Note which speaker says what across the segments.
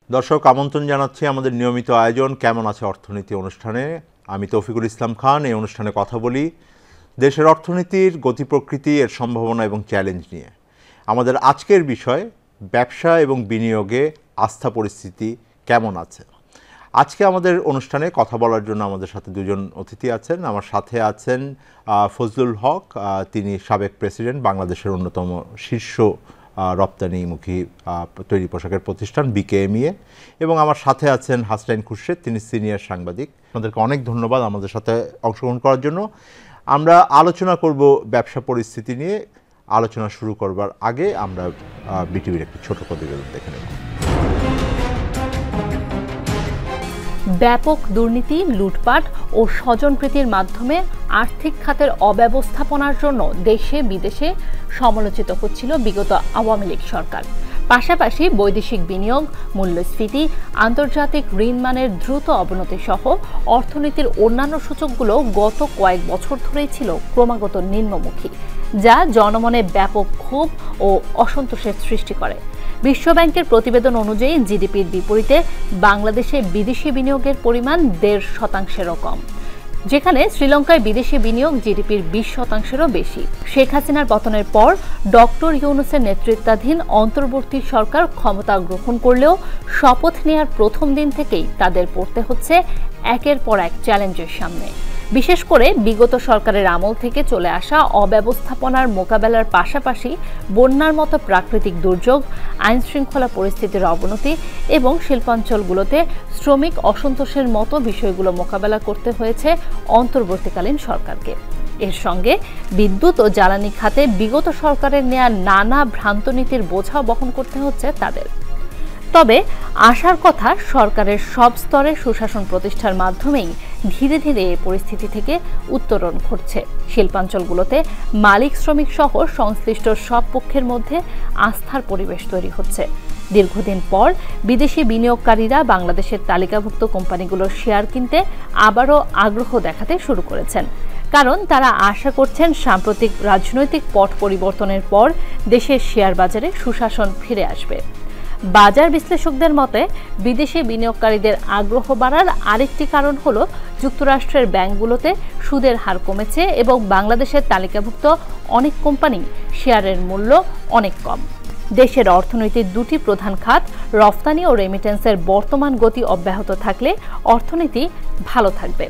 Speaker 1: দর্শক আমন্ত্রণ জানাচ্ছি আমাদের নিয়মিত আয়োজন কেমন আছে অর্থনীতি অনুষ্ঠানে। আমি তৌফিকুল ইসলাম খান। এই অনুষ্ঠানে কথা বলি দেশের অর্থনীতির গতি প্রকৃতি, এর সম্ভাবনা এবং চ্যালেঞ্জ নিয়ে। আমাদের আজকের বিষয় ব্যবসা এবং বিনিয়োগে আস্থা পরিস্থিতি কেমন আছে। আজকে আমাদের অনুষ্ঠানে কথা বলার জন্য আমাদের সাথে দুজন অতিথি আছেন। আমার সাথে আছেন ফজলুল হক, তিনি সাবেক প্রেসিডেন্ট, বাংলাদেশের অন্যতম শীর্ষ রপ্তানিমুখী তৈরি পোশাকের প্রতিষ্ঠান বিকেএমইএ, এবং আমার সাথে আছেন হাসনাইন খুরশেদ, তিনি সিনিয়র সাংবাদিক। আপনাদেরকে অনেক ধন্যবাদ আমাদের সাথে অংশগ্রহণ করার জন্য। আমরা আলোচনা করব ব্যবসা পরিস্থিতি নিয়ে। আলোচনা শুরু করবার আগে আমরা বিটিভির একটি ছোট প্রতিবেদন দেখে নেব।
Speaker 2: ব্যাপক দুর্নীতি, লুটপাট ও স্বজনপ্রীতির মাধ্যমে আর্থিক খাতের অব্যবস্থাপনার জন্য দেশে বিদেশে সমালোচিত হচ্ছিল বিগত আওয়ামী লীগ সরকার। পাশাপাশি বৈদেশিক বিনিয়োগ, মূল্যস্ফীতি, আন্তর্জাতিক ঋণ মানের দ্রুত অবনতি সহ অর্থনীতির অন্যান্য সূচকগুলো গত কয়েক বছর ধরেই ছিল ক্রমাগত নিম্নমুখী, যা জনমনে ব্যাপক ক্ষোভ ও অসন্তোষের সৃষ্টি করে। বিশ্বব্যাংকের প্রতিবেদন অনুযায়ী জিডিপির বিপরীতে বাংলাদেশে বিদেশি বিনিয়োগের পরিমাণ 1.5%-এরও কম, যেখানে শ্রীলঙ্কায় বিদেশি বিনিয়োগ জিডিপির 20%-এরও বেশি। শেখ হাসিনার পতনের পর ডক্টর ইউনূসের নেতৃত্বাধীন অন্তর্বর্তী সরকার ক্ষমতা গ্রহণ করলেও শপথ নেওয়ার প্রথম দিন থেকেই তাদের পড়তে হচ্ছে একের পর এক চ্যালেঞ্জের সামনে। বিশেষ করে বিগত সরকারের আমল থেকে চলে আসা অব্যবস্থাপনার মোকাবেলার পাশাপাশি বন্যার মতো প্রাকৃতিক দুর্যোগ, আইনশৃঙ্খলা পরিস্থিতির অবনতি এবং শিল্পাঞ্চলগুলোতে শ্রমিক অসন্তোষের মতো বিষয়গুলো মোকাবেলা করতে হয়েছে অন্তর্বর্তীকালীন সরকারকে। এর সঙ্গে বিদ্যুৎ ও জ্বালানি খাতে বিগত সরকারের নেয়া নানা ভ্রান্ত নীতির বোঝা বহন করতে হচ্ছে তাদের। তবে আশার কথা, সরকারের সব স্তরে সুশাসন প্রতিষ্ঠার মাধ্যমেই ধীরে ধীরে এই পরিস্থিতি থেকে উত্তরণ ঘটছে। শিল্পাঞ্চলগুলোতে মালিক শ্রমিক সহ সংশ্লিষ্ট সব পক্ষের মধ্যে আস্থার পরিবেশ তৈরি হচ্ছে। দীর্ঘদিন পর বিদেশি বিনিয়োগকারীরা বাংলাদেশের তালিকাভুক্ত কোম্পানিগুলোর শেয়ার কিনতে আবারও আগ্রহ দেখাতে শুরু করেছেন, কারণ তারা আশা করছেন সাম্প্রতিক রাজনৈতিক পট পরিবর্তনের পর দেশের শেয়ার বাজারে সুশাসন ফিরে আসবে। বাজার বিশ্লেষকদের মতে বিদেশি বিনিয়োগকারীদের আগ্রহ বাড়ার আরেকটি কারণ হলো যুক্তরাষ্ট্রের ব্যাংকগুলোতে সুদের হার কমেছে এবং বাংলাদেশের তালিকাভুক্ত অনেক কোম্পানি শেয়ারের মূল্য অনেক কম। দেশের অর্থনীতির দুটি প্রধান খাত রফতানি ও রেমিটেন্সের বর্তমান গতি অব্যাহত থাকলে অর্থনীতি ভালো থাকবে।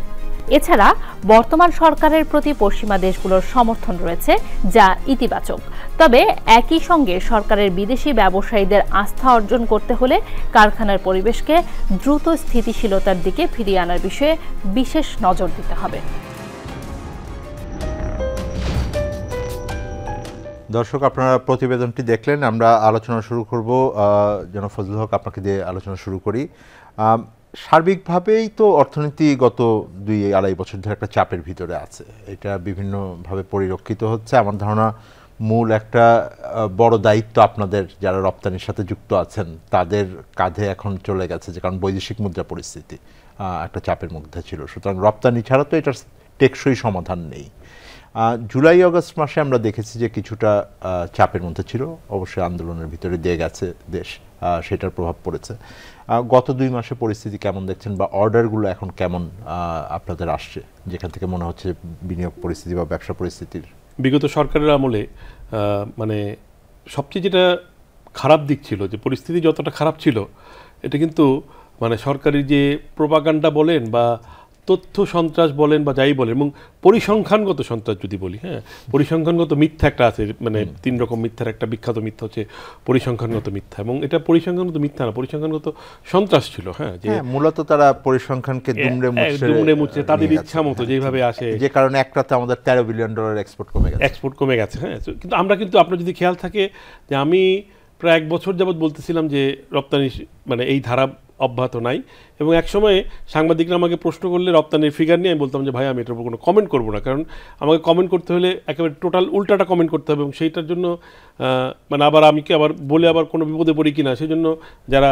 Speaker 2: এছাড়া বর্তমান সরকারের প্রতি পশ্চিমা দেশগুলোর সমর্থন রয়েছে, যা ইতিবাচক। তবে একই সঙ্গে সরকারের বিদেশি ব্যবসায়ীদের আস্থা অর্জন করতে হলে কারখানার পরিবেশকে দ্রুত স্থিতিশীলতার দিকে ফিরিয়ে আনার বিষয়ে বিশেষ নজর দিতে হবে।
Speaker 1: দর্শক, আপনারা প্রতিবেদনটি দেখলেন। আমরা আলোচনা শুরু করব। যেন ফজলুল হক, আপনাকে দিয়ে আলোচনা শুরু করি। সার্বিকভাবেই তো অর্থনীতি গত 2-2.5 বছর ধরে একটা চাপের ভিতরে আছে। এটা বিভিন্নভাবে পরিলক্ষিত হচ্ছে। আমার ধারণা মূল একটা বড় দায়িত্ব আপনাদের যারা রপ্তানির সাথে যুক্ত আছেন তাদের কাঁধে এখন চলে গেছে, যে কারণ বৈদেশিক মুদ্রা পরিস্থিতি একটা চাপের মধ্যে ছিল। সুতরাং রপ্তানি ছাড়া তো এটার টেকসই সমাধান নেই। জুলাই আগস্ট মাসে আমরা দেখেছি যে কিছুটা চাপের মধ্যে ছিল, অবশ্যই আন্দোলনের ভিতরে দিয়ে গেছে দেশ, সেটার প্রভাব পড়েছে। গত 2 মাসে পরিস্থিতি কেমন দেখছেন, বা অর্ডারগুলো এখন কেমন আপনাদের আসছে, যেখান থেকে মনে হচ্ছে বিনিয়োগ পরিস্থিতি বা ব্যবসা পরিস্থিতির?
Speaker 3: বিগত সরকারের আমলে মানে সবচেয়ে যেটা খারাপ দিক ছিল, যে পরিস্থিতি যতটা খারাপ ছিল, এটা কিন্তু মানে সরকারি যে প্রোপাগান্ডা বলেন বা তথ্য সন্ত্রাস বলেন বা যাই বলেন, এবং পরিসংখ্যানগত সন্ত্রাস যদি বলি, হ্যাঁ, পরিসংখ্যানগত মিথ্যা একটা আছে, মানে 3 রকম মিথ্যার একটা বিখ্যাত মিথ্যা হচ্ছে পরিসংখ্যানগত মিথ্যা, এবং এটা পরিসংখ্যানগত মিথ্যা না, পরিসংখ্যানগত সন্ত্রাস ছিল। হ্যাঁ, যে
Speaker 1: মূলত তারা পরিসংখ্যানকে দুমড়ে মুচড়ে
Speaker 3: তাদের ইচ্ছা মতো যেভাবে আসে,
Speaker 1: যে কারণে একটাতে আমাদের $13 বিলিয়ন এক্সপোর্ট কমে গেছে।
Speaker 3: হ্যাঁ, কিন্তু আমরা কিন্তু আপনার যদি খেয়াল থাকে যে আমি প্রায় 1 বছর যাবৎ বলতেছিলাম যে রপ্তানি মানে এই ধারা অব্যাহত নাই, এবং এক সময় সাংবাদিকরা আমাকে প্রশ্ন করলে রপ্তানির ফিগার নিয়ে আমি বলতাম যে ভাই আমি এটার উপর কোনো কমেন্ট করবো না, কারণ আমাকে কমেন্ট করতে হলে একেবারে টোটাল উল্টাটা কমেন্ট করতে হবে, এবং সেইটার জন্য মানে আবার আমি কি আবার বলে আবার কোনো বিপদে পড়ি কিনা, সেই জন্য যারা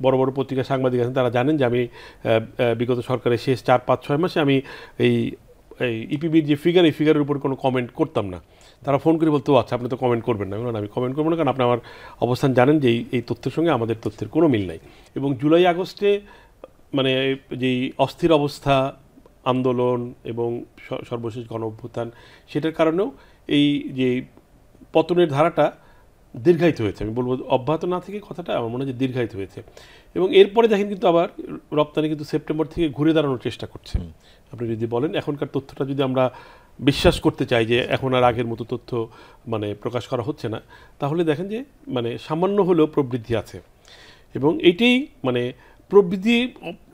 Speaker 3: বড় বড় পত্রিকার সাংবাদিক আছেন তারা জানেন যে আমি বিগত সরকারের শেষ 4-5-6 মাসে আমি এই ইপিবির যে ফিগার, এই ফিগারের উপর কোনো কমেন্ট করতাম না। তারা ফোন করে বলতো আচ্ছা আপনি তো কমেন্ট করবেন না। আমি কমেন্ট করবো না, কারণ আপনি আমার অবস্থান জানেন যে এই তথ্যের সঙ্গে আমাদের তথ্যের কোনো মিল নাই। এবং জুলাই আগস্টে মানে যেই অস্থির অবস্থা, আন্দোলন এবং সর্বশেষ গণ অভ্যুত্থান, সেটার কারণেও এই যে পতনের ধারাটা দীর্ঘায়িত হয়েছে। আমি বলবো অব্যাহত না থেকে কথাটা আমার মনে হয় যে দীর্ঘায়িত হয়েছে। এবং এরপরে দেখেন কিন্তু আবার রপ্তানি কিন্তু সেপ্টেম্বর থেকে ঘুরে দাঁড়ানোর চেষ্টা করছে। আপনি যদি বলেন এখনকার তথ্যটা যদি আমরা বিশ্বাস করতে চাই যে এখন আর আগের মতো তথ্য মানে প্রকাশ করা হচ্ছে না, তাহলে দেখেন যে মানে সামান্য হলেও প্রবৃদ্ধি আছে। এবং এইটাই মানে প্রবৃদ্ধি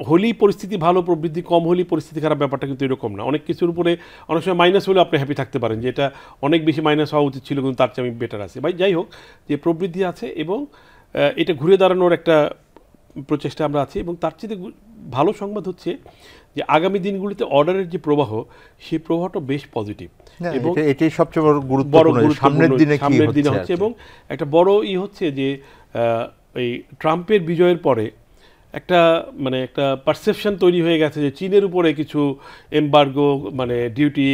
Speaker 3: হলেই পরিস্থিতি ভালো, প্রবৃদ্ধি কম হলেই পরিস্থিতি খারাপ, ব্যাপারটা কিন্তু এরকম না। অনেক কিছুর উপরে অনেক সময় মাইনাস হলেও আপনি হ্যাপি থাকতে পারেন যে এটা অনেক বেশি মাইনাস হওয়া উচিত ছিল, কিন্তু তার চেয়ে আমি বেটার আছি। যাই হোক, যে প্রবৃদ্ধি আছে এবং এটা ঘুরে দাঁড়ানোর একটা প্রচেষ্টা আমরা আছি। এবং তার চেয়ে ভালো সংবাদ হচ্ছে যে আগামী দিনগুলিতে অর্ডারের যে প্রবাহ, সেই প্রবাহটা বেশ পজিটিভ এবং
Speaker 1: এটাই সবচেয়ে বড় গুরুত্বপূর্ণ সামনের দিনে
Speaker 3: হচ্ছে। এবং একটা বড় হচ্ছে যে এই ট্রাম্পের বিজয়ের পরে একটা মানে একটা পারসেপশন তৈরি হয়ে গেছে যে চীনের উপরে কিছু এমবার্গো মানে ডিউটি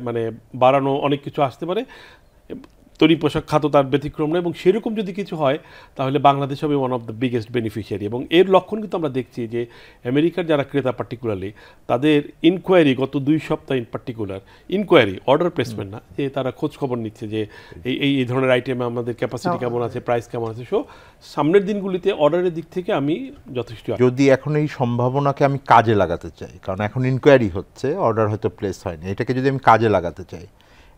Speaker 3: মানে বাড়ানো অনেক কিছু আসতে পারে, তৈরি পোশাক খাত তার ব্যতিক্রম নয়। এবং সেরকম যদি কিছু হয় তাহলে বাংলাদেশ হবে one of the biggest beneficiary. এবং এর লক্ষণ কিন্তু আমরা দেখছি যে আমেরিকার যারা ক্রেতা পার্টিকুলারলি তাদের ইনকোয়ারি গত 2 সপ্তাহ in particular enquiry, order placement না, যে তারা খোঁজ খবর নিচ্ছে যে এই ধরনের আইটেমে আমাদের ক্যাপাসিটি কেমন আছে, প্রাইস কেমন আছে। সো সামনের দিনগুলিতে অর্ডারের দিক থেকে আমি যথেষ্ট,
Speaker 1: যদি এখন এই সম্ভাবনাকে আমি কাজে লাগাতে চাই, কারণ এখন ইনকোয়ারি হচ্ছে, অর্ডার হয়তো প্লেস হয়নি, এটাকে যদি আমি কাজে লাগাতে চাই,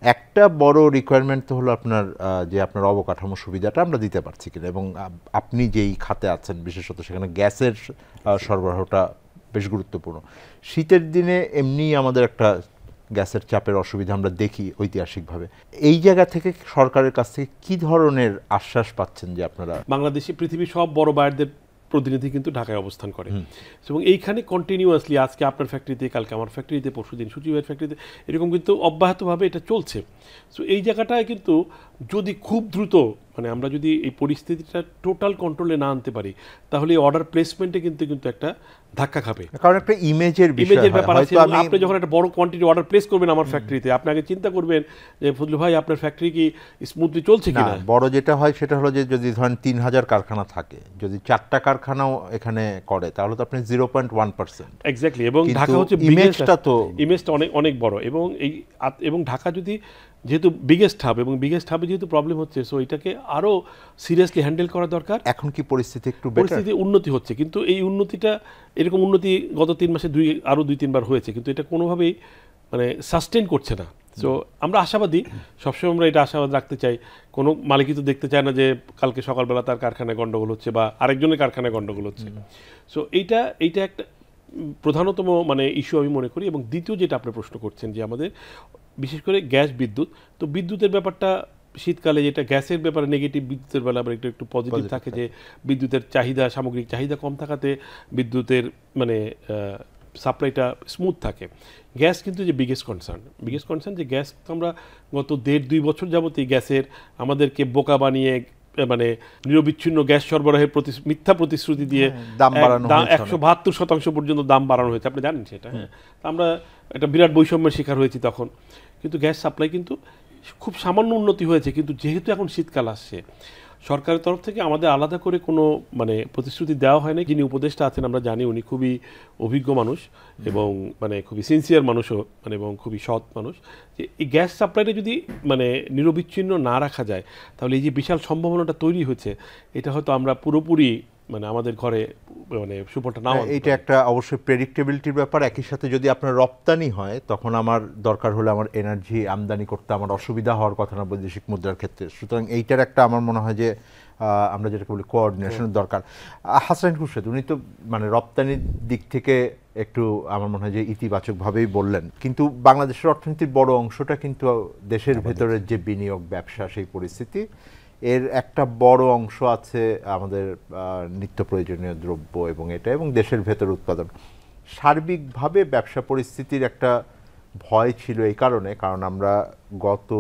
Speaker 1: একটা বড় রিকোয়ারমেন্ট তো হলো আপনার যে আপনার অবকাঠামো সুবিধাটা আমরা দিতে পারছি কিনা। এবং আপনি যেই খাতে আছেন বিশেষত সেখানে গ্যাসের সরবরাহটা বেশ গুরুত্বপূর্ণ। শীতের দিনে এমনি আমাদের একটা গ্যাসের চাপের অসুবিধা আমরা দেখি ঐতিহাসিকভাবে। এই জায়গা থেকে সরকারের কাছ থেকে কী ধরনের আশ্বাস পাচ্ছেন যে আপনারা?
Speaker 3: বাংলাদেশে পৃথিবীর সব বড় বায়ারদের প্রতিনিধি কিন্তু ঢাকায় অবস্থান করে এবং এইখানে কন্টিনিউয়াসলি আজকে আপনার ফ্যাক্টরিতে, কালকে আমার ফ্যাক্টরিতে, পরশুদিন সূচিবের ফ্যাক্টরিতে, এরকম কিন্তু অব্যাহতভাবে এটা চলছে। সো এই জায়গাটায় কিন্তু যদি খুব দ্রুত মানে আমরা যদি এই পরিস্থিতিটা টোটাল কন্ট্রোলে না আনতে পারি, তাহলে এই অর্ডার প্লেসমেন্টে কিন্তু একটা ধাক্কা খাবে।
Speaker 1: কারণ একটা ইমেজের
Speaker 3: ব্যাপার আছে। আপনি যখন একটা বড় কোয়ান্টিটি অর্ডার প্লেস করবেন আমার ফ্যাক্টরিতে, আপনি আগে চিন্তা করবেন যে ফজলু ভাই আপনার ফ্যাক্টরি কি স্মুথলি চলছে কিনা।
Speaker 1: বড় যেটা হয় সেটা হলো যে যদি ধরেন 3000 কারখানা থাকে, যদি 4টা কারখানাও এখানে করে তাহলে তো আপনি 0.1%।
Speaker 3: এক্স্যাক্টলি। এবং ঢাকা হচ্ছে ইমেজটা অনেক বড়। এবং ঢাকা যদি যেহেতু বিগেস্ট হাব, এবং বিগেস্ট হাবে যেহেতু প্রবলেম হচ্ছে, সো এটাকে আরও সিরিয়াসলি হ্যান্ডেল করা দরকার।
Speaker 1: এখন কি পরিস্থিতি একটু
Speaker 3: পরিস্থিতি উন্নতি হচ্ছে, কিন্তু এই উন্নতিটা এরকম উন্নতি গত 3 মাসে আরও 2-3 বার হয়েছে, কিন্তু এটা কোনোভাবেই মানে সাস্টেন করছে না। সো আমরা আশাবাদী, সবসময় আমরা এটা আশাবাদ রাখতে চাই। কোনো মালিকই তো দেখতে চায় না যে কালকে সকালবেলা তার কারখানায় গণ্ডগোল হচ্ছে বা আরেকজনের কারখানায় গণ্ডগোল হচ্ছে। সো এইটা একটা প্রধানতম মানে ইস্যু আমি মনে করি। এবং দ্বিতীয় যেটা আপনি প্রশ্ন করছেন যে আমাদের বিশেষ করে গ্যাস বিদ্যুৎ, তো বিদ্যুতের ব্যাপারটা শীতকালে যেটা গ্যাসের ব্যাপারে নেগেটিভ, বিদ্যুতের বেলা আবার একটু পজিটিভ থাকে যে বিদ্যুতের চাহিদা, সামগ্রিক চাহিদা কম থাকাতে বিদ্যুতের মানে সাপ্লাইটা স্মুথ থাকে। গ্যাস কিন্তু যে বিগেস্ট কনসার্ন যে গ্যাস আমরা গত 1.5-2 বছর যাবতই গ্যাসের আমাদেরকে বোকা বানিয়ে মানে নিরবিচ্ছিন্ন গ্যাস সরবরাহের মিথ্যা প্রতিশ্রুতি দিয়ে 172% পর্যন্ত দাম বাড়ানো হয়েছে, আপনি জানেন সেটা। আমরা একটা বিরাট বৈষম্যের শিকার হয়েছি তখন। কিন্তু গ্যাস সাপ্লাই কিন্তু খুব সামান্য উন্নতি হয়েছে। কিন্তু যেহেতু এখন শীতকাল আসছে, সরকারের তরফ থেকে আমাদের আলাদা করে কোনো মানে প্রতিশ্রুতি দেওয়া হয়নি। যিনি উপদেষ্টা আছেন আমরা জানি উনি খুবই অভিজ্ঞ মানুষ এবং মানে খুবই সিনসিয়ার মানুষও, মানে এবং খুবই সৎ মানুষ। যে এই গ্যাস সাপ্লাইটা যদি মানে নিরবিচ্ছিন্ন না রাখা যায়, তাহলে এই যে বিশাল সম্ভাবনাটা তৈরি হয়েছে, এটা হয়তো আমরা পুরোপুরি মানে আমাদের ঘরে মানে সুফলটা নাও।
Speaker 1: এটা একটা অবশ্যই প্রেডিক্টেবিলিটির ব্যাপার। একই সাথে যদি আপনার রপ্তানি হয়, তখন আমার দরকার হলে আমার এনার্জি আমদানি করতে আমার অসুবিধা হওয়ার কথা না বৈদেশিক মুদ্রার ক্ষেত্রে। সুতরাং এইটার একটা আমার মনে হয় যে আমরা যেটাকে বলি কোঅর্ডিনেশনের দরকার। হাসান খুরশেদ উনি তো মানে রপ্তানির দিক থেকে একটু আমার মনে হয় যে ইতিবাচকভাবেই বললেন, কিন্তু বাংলাদেশের অর্থনীতির বড় অংশটা কিন্তু দেশের ভেতরের যে বিনিয়োগ, ব্যবসা, সেই পরিস্থিতি, এর একটা বড় অংশ আছে আমাদের নিত্য প্রয়োজনীয় দ্রব্য এবং দেশের ভেতর উৎপাদন। সার্বিকভাবে ব্যবসা পরিস্থিতির একটা ভয় ছিল এই কারণ আমরা গত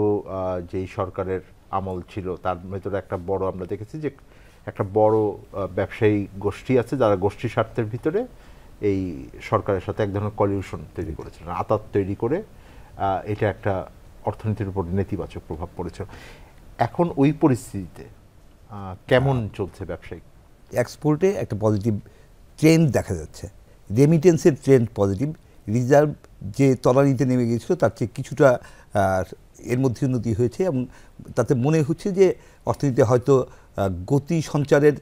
Speaker 1: যেই সরকারের আমল ছিল তার ভেতরে একটা বড় আমরা দেখেছি যে একটা বড় ব্যবসায়ী গোষ্ঠী আছে যারা গোষ্ঠী স্বার্থের ভিতরে এই সরকারের সাথে এক ধরনের কলিউশন তৈরি করেছিলেন, আঁতাত তৈরি করে এটা একটা অর্থনীতির উপর নেতিবাচক প্রভাব পড়েছে। এখন ওই পরিস্থিতিতে কেমন চলছে ব্যবসায়িক?
Speaker 4: এক্সপোর্টে একটা পজিটিভ ট্রেন্ড দেখা যাচ্ছে, রেমিটেন্সের ট্রেন্ড পজিটিভ, রিজার্ভ যে তলানিতে নেমে গিয়েছিল তার চেয়ে কিছুটা এর মধ্যে উন্নতি হয়েছে এবং তাতে মনে হচ্ছে যে অর্থনীতিতে হয়তো গতি সঞ্চারের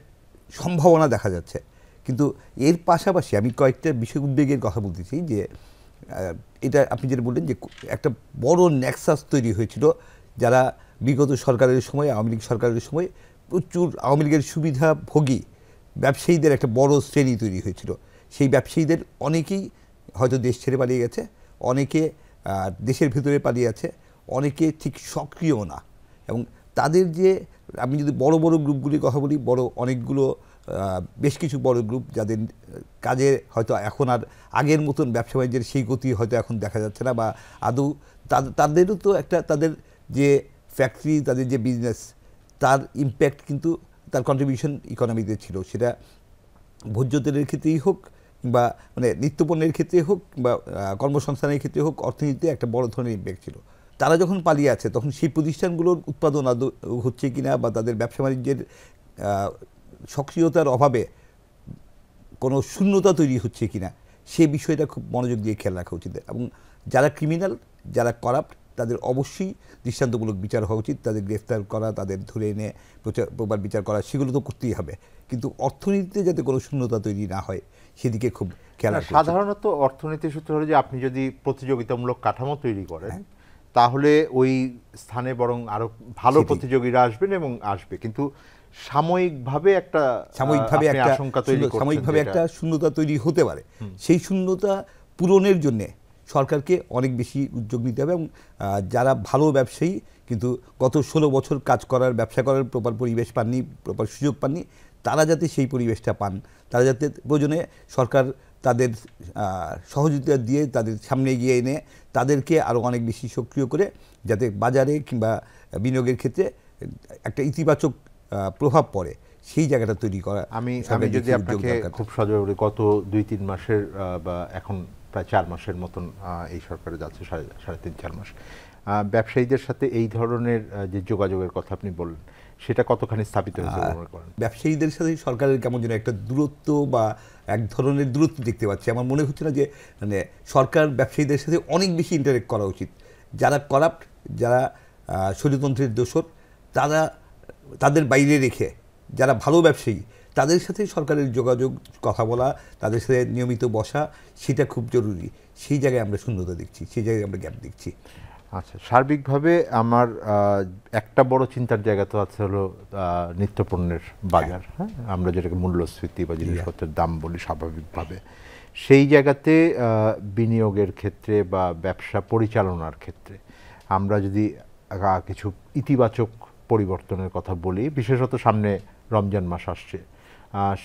Speaker 4: সম্ভাবনা দেখা যাচ্ছে। কিন্তু এর পাশাপাশি আমি কয়েকটা বিষয় উদ্বেগের কথা বলতে চাই যে এটা আপনি যেটা বললেন যে একটা বড় নেক্সাস তৈরি হয়েছিল, যারা বিগত সরকারের সময়, আওয়ামী লীগ সরকারের সময় প্রচুর আওয়ামী লীগের সুবিধাভোগী ব্যবসায়ীদের একটা বড় শ্রেণী তৈরি হয়েছিল। সেই ব্যবসায়ীদের অনেকেই হয়তো দেশ ছেড়ে পালিয়ে গেছে, অনেকে দেশের ভিতরে পালিয়ে আছে, অনেকে ঠিক সক্রিয় না। এবং তাদের যে আমি যদি বড় বড় গ্রুপগুলির কথা বলি, বড় অনেকগুলো বেশ কিছু বড় গ্রুপ যাদের কাজে হয়তো এখন আর আগের মতন ব্যবসা বাণিজ্যের সেই গতি হয়তো এখন দেখা যাচ্ছে না, বা আদৌ তাদেরও তো একটা তাদের যে ফ্যাক্টরি, তাদের যে বিজনেস, তার ইম্প্যাক্ট কিন্তু তার কন্ট্রিবিউশন ইকোনমিতে ছিল, সেটা ভোজ্য তেলের ক্ষেত্রেই হোক বা মানে নিত্যপণ্যের ক্ষেত্রে হোক বা কর্মসংস্থানের ক্ষেত্রে হোক, অর্থনীতিতে একটা বড় ধরনের ইম্প্যাক্ট ছিল। তারা যখন পালিয়ে আছে তখন সেই প্রতিষ্ঠানগুলোর উৎপাদন আদৌ হচ্ছে কিনা বা তাদের ব্যবসা বাণিজ্যের সক্রিয়তার অভাবে কোনো শূন্যতা তৈরি হচ্ছে কিনা, সে বিষয়টা খুব মনোযোগ দিয়ে খেয়াল রাখা উচিত। এবং যারা ক্রিমিনাল, যারা করাপ্ট, তাদের অবশ্যই দৃষ্টান্তমূলক বিচার হওয়া উচিত, তাদের গ্রেফতার করা, তাদের ধরে এনে প্রপার বিচার করা, সেগুলো তো করতেই হবে। কিন্তু অর্থনীতিতে যাতে কোনো শূন্যতা তৈরি না হয় সেদিকে খুব খেয়াল রাখা।
Speaker 1: সাধারণত অর্থনীতির সূত্র হলো যে আপনি যদি প্রতিযোগিতামূলক কাঠামো তৈরি করেন তাহলে ওই স্থানে বরং আরো ভালো প্রতিযোগীরা আসবেন এবং আসবে, কিন্তু সাময়িকভাবে একটা আশঙ্কা তৈরি করছেন,
Speaker 4: সাময়িকভাবে একটা শূন্যতা তৈরি হতে পারে। সেই শূন্যতা পূরণের জন্য সরকারকে অনেক বেশি উদ্যোগ নিতে হবে এবং যারা ভালো ব্যবসায়ী কিন্তু গত 16 বছর কাজ করার, ব্যবসা করার প্রপার পরিবেশ পাননি, প্রপার সুযোগ পাননি, তারা যাতে সেই পরিবেশটা পান, তারা যাতে প্রয়োজনে সরকার তাদের সহযোগিতা দিয়ে তাদের সামনে এগিয়ে এনে তাদেরকে আরও অনেক বেশি সক্রিয় করে যাতে বাজারে কিংবা বিনিয়োগের ক্ষেত্রে একটা ইতিবাচক প্রভাব পড়ে, সেই জায়গাটা তৈরি করা।
Speaker 1: আমি যদি আপনাকে খুব সহজে বলি, গত 2-3 মাসের বা এখন প্রায় 4 মাসের মতন এই সরকারে যাচ্ছে, 3.5-4 মাস, ব্যবসায়ীদের সাথে এই ধরনের যে যোগাযোগের কথা আপনি বললেন, সেটা কতখানি স্থাপিত হয়েছে মনে করেন?
Speaker 4: ব্যবসায়ীদের সাথে সরকারের কেমন যেন একটা দূরত্ব বা এক ধরনের দূরত্ব দেখতে পাচ্ছি। আমার মনে হচ্ছে না যে মানে সরকার ব্যবসায়ীদের সাথে অনেক বেশি ইন্টারেক্ট করা উচিত। যারা করাপ্ট, যারা স্বৈরতন্ত্রের দোসর, তাদের বাইরে রেখে যারা ভালো ব্যবসায়ী তাদের সাথে সরকারের যোগাযোগ, কথা বলা, তাদের সাথে নিয়মিত বসা, সেটা খুব জরুরি। সেই জায়গায় আমরা শূন্যতা দেখছি, সেই জায়গায় আমরা গ্যাপ দেখছি।
Speaker 1: আচ্ছা, সার্বিকভাবে আমার একটা বড় চিন্তার জায়গা তো আছে হলো নিত্যপণ্যের বাজার, হ্যাঁ, আমরা যেটাকে মূল্যস্ফীতি বা জিনিসপত্রের দাম বলি স্বাভাবিকভাবে, সেই জায়গাতে বিনিয়োগের ক্ষেত্রে বা ব্যবসা পরিচালনার ক্ষেত্রে আমরা যদি কিছু ইতিবাচক পরিবর্তনের কথা বলি, বিশেষত সামনে রমজান মাস আসছে,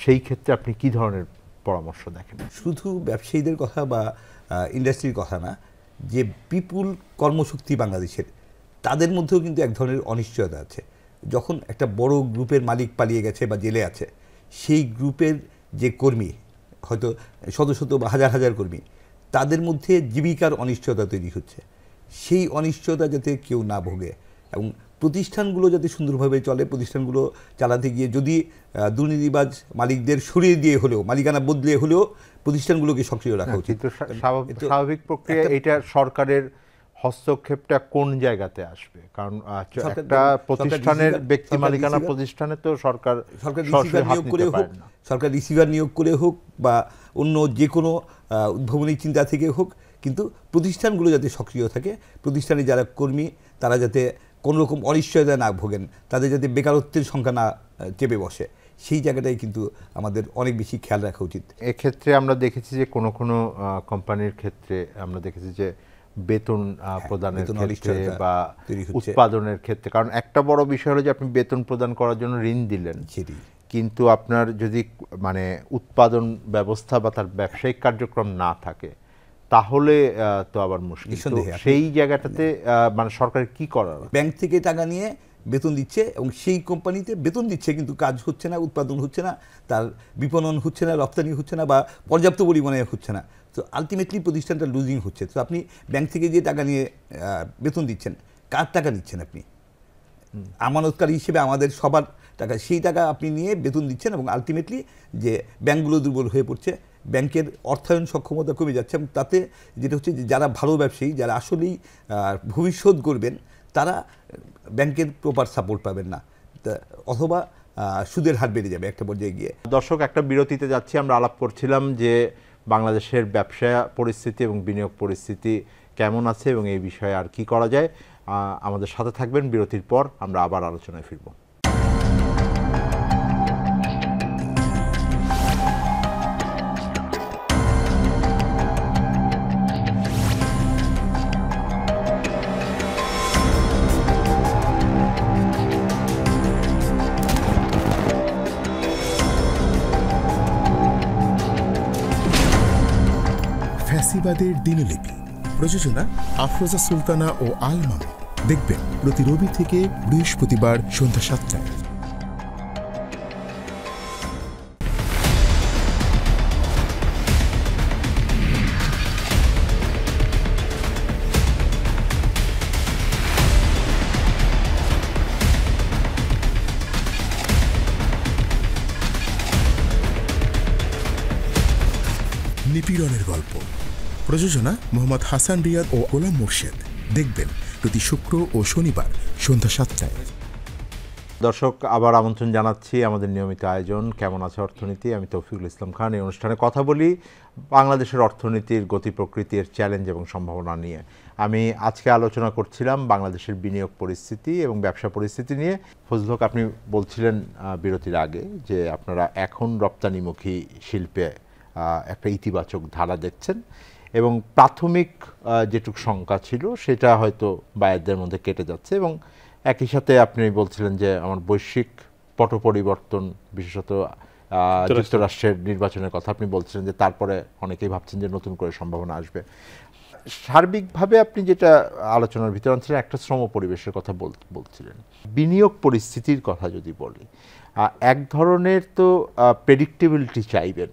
Speaker 1: সেই ক্ষেত্রে আপনি কি ধরনের পরামর্শ দেখেন?
Speaker 4: শুধু ব্যবসায়ীদের কথা বা ইন্ডাস্ট্রির কথা না, যে বিপুল কর্মশক্তি বাংলাদেশের, তাদের মধ্যেও কিন্তু এক ধরনের অনিশ্চয়তা আছে। যখন একটা বড় গ্রুপের মালিক পালিয়ে গেছে বা জেলে আছে, সেই গ্রুপের যে কর্মী, হয়তো শত শত বা হাজার হাজার কর্মী, তাদের মধ্যে জীবিকার অনিশ্চয়তা তৈরি হচ্ছে। সেই অনিশ্চয়তা যাতে কেউ না ভোগে এবং প্রতিষ্ঠানগুলো যাতে সুন্দরভাবে চলে, প্রতিষ্ঠানগুলো চালাতে গিয়ে যদি দুর্নীতিবাজ মালিকদের সরিয়ে দিয়ে হলেও, মালিকানা বদলে হলেও প্রতিষ্ঠানগুলোকে সক্রিয় রাখা উচিত।
Speaker 1: স্বাভাবিক প্রক্রিয়া। এটা সরকারের হস্তক্ষেপটা কোন জায়গাতে আসবে? কারণ একটা প্রতিষ্ঠানের ব্যক্তি মালিকানা প্রতিষ্ঠানে তো সরকার
Speaker 4: রিসিভার নিয়োগ করে হোক বা অন্য যে কোনো উদ্ভাবনী চিন্তা থেকে হোক, কিন্তু প্রতিষ্ঠানগুলো যাতে সক্রিয় থাকে, প্রতিষ্ঠানে যারা কর্মী তারা যাতে কোনো রকম অনিশ্চয়তা না ভোগেন, তাদের যাতে বেকারত্বের সংখ্যা না চেপে বসে, সেই জায়গাটাই কিন্তু আমাদের অনেক বেশি খেয়াল রাখা উচিত।
Speaker 1: এক্ষেত্রে আমরা দেখেছি যে কোনো কোনো কোম্পানির ক্ষেত্রে আমরা দেখেছি যে বেতন প্রদানের ক্ষেত্রে বা উৎপাদনের ক্ষেত্রে, কারণ একটা বড় বিষয় হলো যে আপনি বেতন প্রদান করার জন্য ঋণ দিলেন, কিন্তু আপনার যদি মানে উৎপাদন ব্যবস্থা বা তার ব্যবসায়িক কার্যক্রম না থাকে তাহলে তো আবার মুশকিল। সেই জায়গাটাতে মানে সরকারের কি করার?
Speaker 4: ব্যাংক থেকে টাকা নিয়ে বেতন দিচ্ছে এবং সেই কোম্পানিতে বেতন দিচ্ছে কিন্তু কাজ হচ্ছে না, উৎপাদন হচ্ছে না, তার বিপণন হচ্ছে না, রপ্তানি হচ্ছে না বা পর্যাপ্ত পরিমাণে হচ্ছে না। তো আলটিমেটলি প্রতিষ্ঠানটা লুজিং হচ্ছে। তো আপনি ব্যাংক থেকে যে টাকা নিয়ে বেতন দিচ্ছেন, কার টাকা দিচ্ছেন আপনি? আমানতকারী হিসেবে আমাদের সবার টাকা, সেই টাকা আপনি নিয়ে বেতন দিচ্ছেন এবং আলটিমেটলি যে ব্যাংকগুলো দুর্বল হয়ে পড়ছে, ব্যাংকের অর্থায়ন সক্ষমতা কমে যাচ্ছে এবং তাতে যেটা হচ্ছে যে যারা ভালো ব্যবসায়ী, যারা আসলেই ভবিষ্যৎ গড়বেন, তারা ব্যাংকের প্রপার সাপোর্ট পাবেন না, অথবা সুদের হার বেড়ে যাবে একটা পর্যায়ে গিয়ে।
Speaker 1: দর্শক, একটা বিরতিতে যাচ্ছি। আমরা আলাপ করছিলাম যে বাংলাদেশের ব্যবসা পরিস্থিতি এবং বিনিয়োগ পরিস্থিতি কেমন আছে এবং এই বিষয়ে আর কি করা যায়। আমাদের সাথে থাকবেন। বিরতির পর আমরা আবার আলোচনায় ফিরব।
Speaker 5: ফ্যাসিবাদের দিনলিপি, প্রযোজনা আফরোজা সুলতানা ও আল মামুন। দেখবেন প্রতি রবি থেকে বৃহস্পতিবার সন্ধ্যা ৭টায়। নিপীড়নের গল্প, প্রযোজনা মোহাম্মদ হাসান রিয়াদ ও গোলাম মোর্শেদ। দেখবেন প্রতি শুক্র ও শনিবার সন্ধ্যা ৭টায়।
Speaker 1: দর্শক, আবার আমন্ত্রণ জানাচ্ছি আমাদের নিয়মিত আয়োজন কেমন আছে অর্থনীতি। আমি তৌফিকুল ইসলাম খান। এই অনুষ্ঠানে কথা বলি বাংলাদেশের অর্থনীতির গতি প্রকৃতির চ্যালেঞ্জ এবং সম্ভাবনা নিয়ে। আমি আজকে আলোচনা করছিলাম বাংলাদেশের বিনিয়োগ পরিস্থিতি এবং ব্যবসা পরিস্থিতি নিয়ে। ফজল হক, আপনি বলছিলেন বিরতির আগে যে আপনারা এখন রপ্তানিমুখী শিল্পে একটা ইতিবাচক ধারা দেখছেন এবং প্রাথমিক যেটুকু শঙ্কা ছিল সেটা হয়তো বায়ারদের মধ্যে কেটে যাচ্ছে। এবং একই সাথে আপনি বলছিলেন যে আমার বৈশ্বিক পট পরিবর্তন, বিশেষত যুক্তরাষ্ট্রের নির্বাচনের কথা আপনি বলছিলেন যে তারপরে অনেকেই ভাবছেন যে নতুন করে সম্ভাবনা আসবে। সার্বিকভাবে আপনি যেটা আলোচনার ভিতরে আনছিলেন, একটা শ্রম পরিবেশের কথা বলছিলেন। বিনিয়োগ পরিস্থিতির কথা যদি বলি, এক ধরনের তো প্রেডিক্টেবিলিটি চাইবেন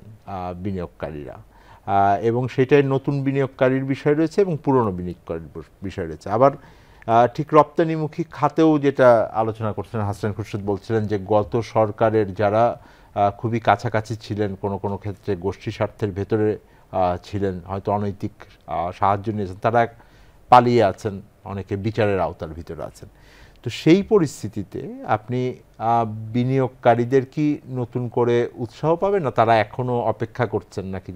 Speaker 1: বিনিয়োগকারীরা, এবং সেটাই নতুন বিনিয়োগকারীর বিষয় রয়েছে এবং পুরনো বিনিয়োগকারীর বিষয় রয়েছে। আবার ঠিক রপ্তানিমুখী খাতেও যেটা আলোচনা করছিলেন হাসান খুরশিদ, বলছিলেন যে গত সরকারের যারা খুবই কাছাকাছি ছিলেন, কোনো ক্ষেত্রে গোষ্ঠী স্বার্থের ভেতরে ছিলেন, হয়তো অনৈতিক সাহায্য নিয়েছেন, তারা পালিয়ে আছেন, অনেকে বিচারের আওতার ভিতরে আছেন। তো সেই পরিস্থিতিতে আপনি বিনিয়োগকারীদের কি নতুন করে উৎসাহ পাবেন, না তারা এখনো অপেক্ষা করছেন, নাকি